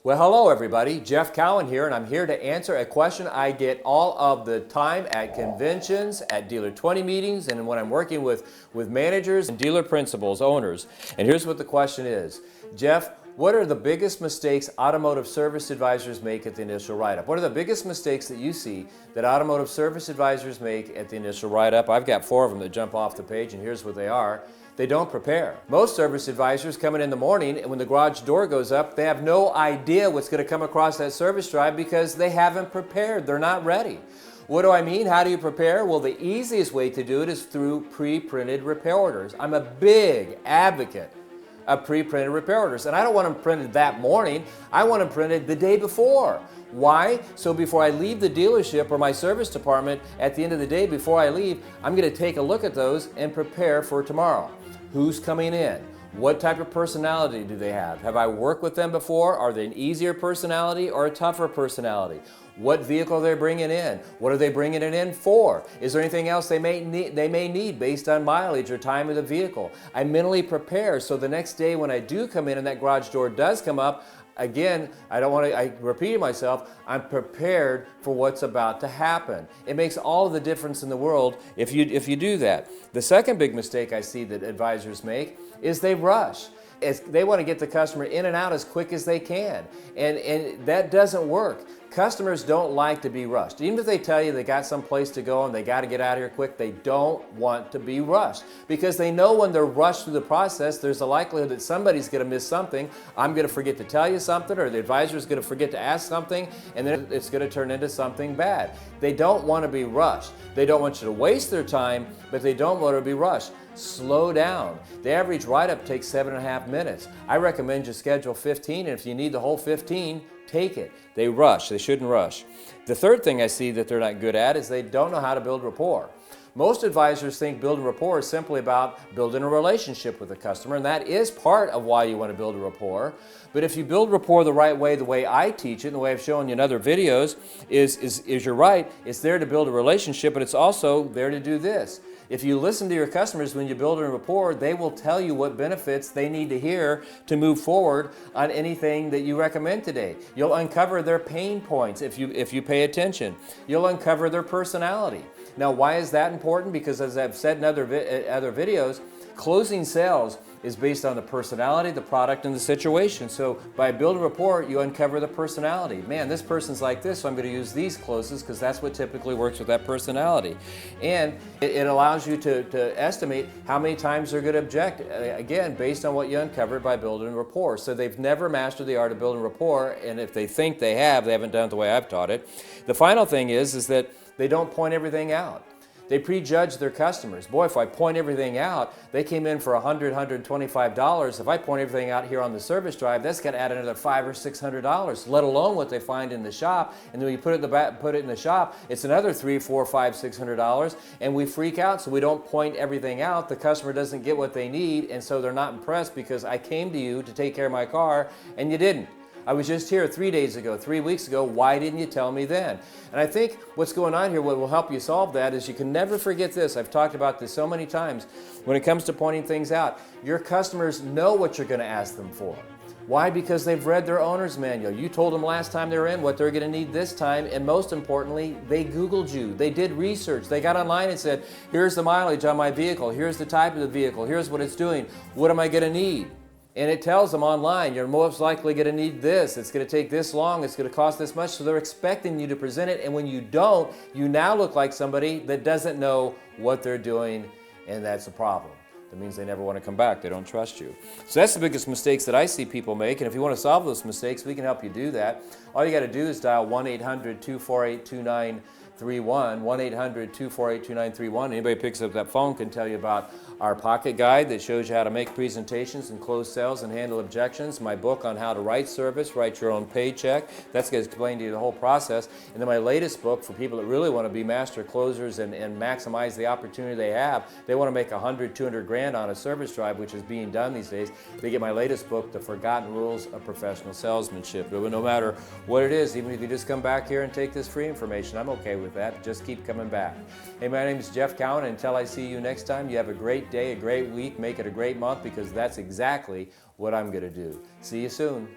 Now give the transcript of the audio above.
Well, hello everybody. Jeff Cowan here, and I'm here to answer a question I get all of the time at conventions, at Dealer 20 meetings, and when I'm working with managers and dealer principals, owners. And here's what the question is. Jeff, what are the biggest mistakes automotive service advisors make at the initial write-up? What are the biggest mistakes that you see that automotive service advisors make at the initial write-up? I've got 4 of them that jump off the page, and here's what they are. They don't prepare. Most service advisors come in the morning, and when the garage door goes up, they have no idea what's going to come across that service drive because they haven't prepared. They're not ready. What do I mean? How do you prepare? Well, the easiest way to do it is through pre-printed repair orders. I'm a big advocate of pre-printed repair orders, and I don't want them printed that morning. I want them printed the day before. Why? So before I leave the dealership or my service department at the end of the day, before I leave, I'm going to take a look at those and prepare for tomorrow. Who's coming in? What type of personality do they have? Have I worked with them before? Are they an easier personality or a tougher personality? What vehicle are they bringing in? What are they bringing it in for? Is there anything else they may need based on mileage or time of the vehicle? I mentally prepare so the next day when I do come in and that garage door does come up, again, I repeat myself, I'm prepared for what's about to happen. It makes all of the difference in the world if you do that. The second big mistake I see that advisors make is they rush. They want to get the customer in and out as quick as they can, and that doesn't work. Customers don't like to be rushed. Even if they tell you they got some place to go and they got to get out of here quick, they don't want to be rushed because they know when they're rushed through the process, there's a likelihood that somebody's going to miss something. I'm going to forget to tell you something, or the advisor's going to forget to ask something, and then it's going to turn into something bad. They don't want to be rushed. They don't want you to waste their time, but they don't want to be rushed. Slow down. The average write-up takes 7.5 minutes. I recommend you schedule 15, and if you need the whole 15, take it. They rush. They shouldn't rush. The third thing I see that they're not good at is they don't know how to build rapport. Most advisors think building rapport is simply about building a relationship with the customer, and that is part of why you want to build a rapport. But if you build rapport the right way, the way I teach it, and the way I've shown you in other videos, is you're right, it's there to build a relationship, but it's also there to do this. If you listen to your customers when you build a rapport, they will tell you what benefits they need to hear to move forward on anything that you recommend today. You'll uncover their pain points if you pay attention. You'll uncover their personality. Now, why is that important? Because as I've said in other videos, closing sales is based on the personality, the product, and the situation. So by building rapport, you uncover the personality. Man, this person's like this, so I'm going to use these closes because that's what typically works with that personality. And it allows you to estimate how many times they're going to object, again, based on what you uncovered by building rapport. So they've never mastered the art of building rapport, and if they think they haven't done it the way I've taught it. The final thing is that they don't point everything out. They prejudge their customers. Boy, if I point everything out, they came in for $100, $125. If I point everything out here on the service drive, that's got to add another $500 or $600, let alone what they find in the shop. And then when you put it in the shop, it's another $300, $400, $500, $600, and we freak out, so we don't point everything out. The customer doesn't get what they need, and so they're not impressed because I came to you to take care of my car, and you didn't. I was just here 3 days ago, 3 weeks ago. Why didn't you tell me then? And I think what's going on here, what will help you solve that is you can never forget this. I've talked about this so many times. When it comes to pointing things out, your customers know what you're going to ask them for. Why? Because they've read their owner's manual. You told them last time they were in what they're going to need this time, and most importantly, they Googled you. They did research. They got online and said, here's the mileage on my vehicle. Here's the type of the vehicle. Here's what it's doing. What am I going to need? And it tells them online, you're most likely going to need this. It's going to take this long. It's going to cost this much. So they're expecting you to present it. And when you don't, you now look like somebody that doesn't know what they're doing. And that's a problem. That means they never want to come back. They don't trust you. So that's the biggest mistakes that I see people make. And if you want to solve those mistakes, we can help you do that. All you got to do is dial 1-800-248-2931, 1-800-248-2931. Anybody picks up that phone can tell you about our pocket guide that shows you how to make presentations and close sales and handle objections, my book on how to write service, write your own paycheck. That's going to explain to you the whole process. And then my latest book for people that really want to be master closers and maximize the opportunity they have. They want to make 100, 200 grand on a service drive, which is being done these days. They get my latest book, The Forgotten Rules of Professional Salesmanship. But no matter what it is, even if you just come back here and take this free information, I'm okay with that. Just keep coming back. Hey, my name is Jeff Cowan, and until I see you next time, you have a great day, a great week, make it a great month, because that's exactly what I'm going to do. See you soon.